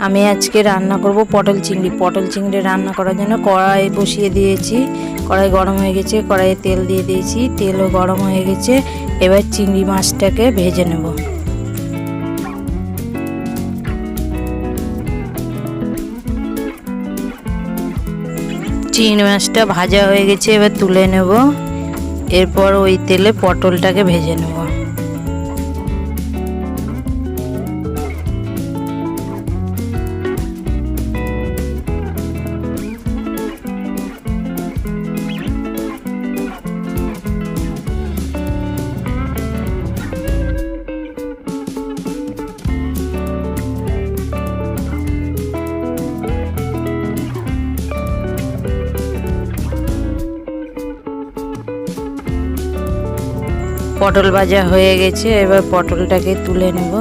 আমি আজকে রান্না করব পটল চিংড়ি রান্না করার জন্য কড়াই বসিয়ে দিয়েছি। কড়াই গরম হয়ে গেছে, কড়াইয়ে তেল দিয়ে দিয়েছি, তেলও গরম হয়ে গেছে। এবার চিংড়ি মাছটাকে ভেজে নেব। চিংড়ি মাছটা ভাজা হয়ে গেছে, এবার তুলে নেব। এরপর ওই তেলে পটলটাকে ভেজে নেব। পটল ভাজা হয়ে গেছে, এবার পটলটাকে তুলে নেব।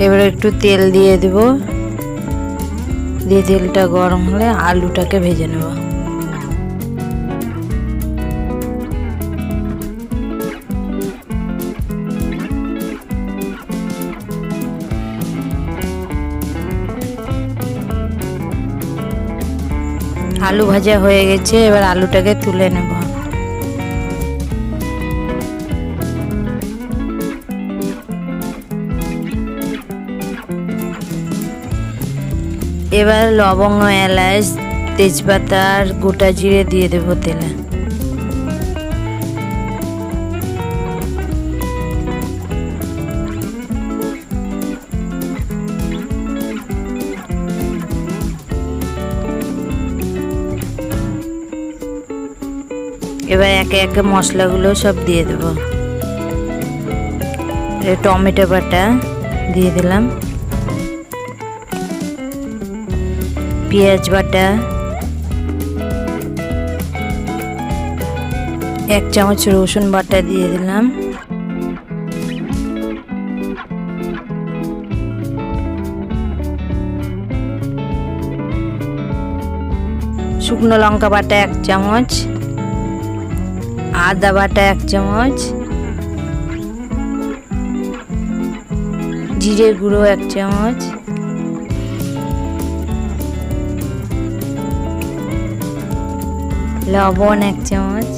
এবার একটু তেল দিয়ে দেব, দিয়ে তেলটা গরম হলে আলুটাকে ভেজে নেব। আলু ভাজা হয়ে গেছে, এবার আলুটাকে তুলে নেব। এবার লবঙ্গ, এলাচ, তেজপাতা আর গোটা জিরে দিয়ে দেব তেলে। এবার একে একে মশলাগুলো সব দিয়ে দেব। টমেটো বাটা দিয়ে দিলাম, পেঁয়াজ বাটা, 1 চামচ রসুন বাটা দিয়ে দিলাম, শুকনো লঙ্কা বাটা 1 চামচ, আদা বাটা 1 চামচ, জিরে গুঁড়ো 1 চামচ, লবণ 1 চামচ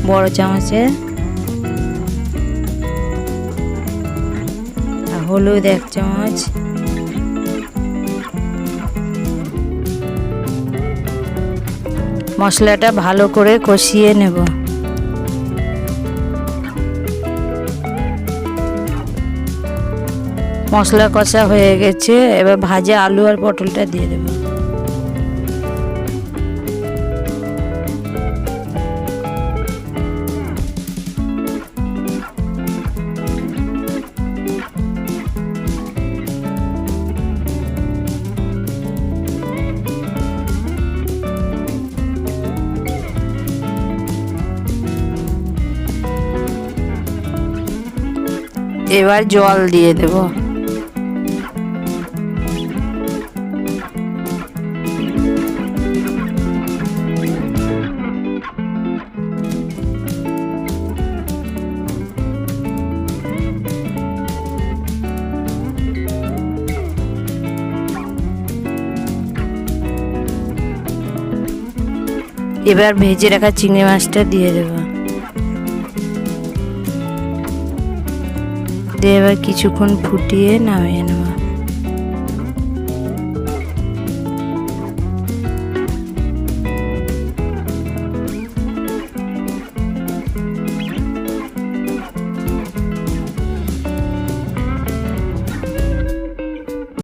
বড় চামচের, হলুদ 1 চামচ, মশলাটা ভালো করে কষিয়ে নেব। মশলা কষা হয়ে গেছে, এবার ভাজা আলু আর পটলটা দিয়ে দেব। এবার জল দিয়ে দেব। এবার ভেজে রাখা চিংড়ি মাছটা দিয়ে দেব। দিয়ে এবার কিছুক্ষণ ফুটিয়ে নামিয়ে নেব।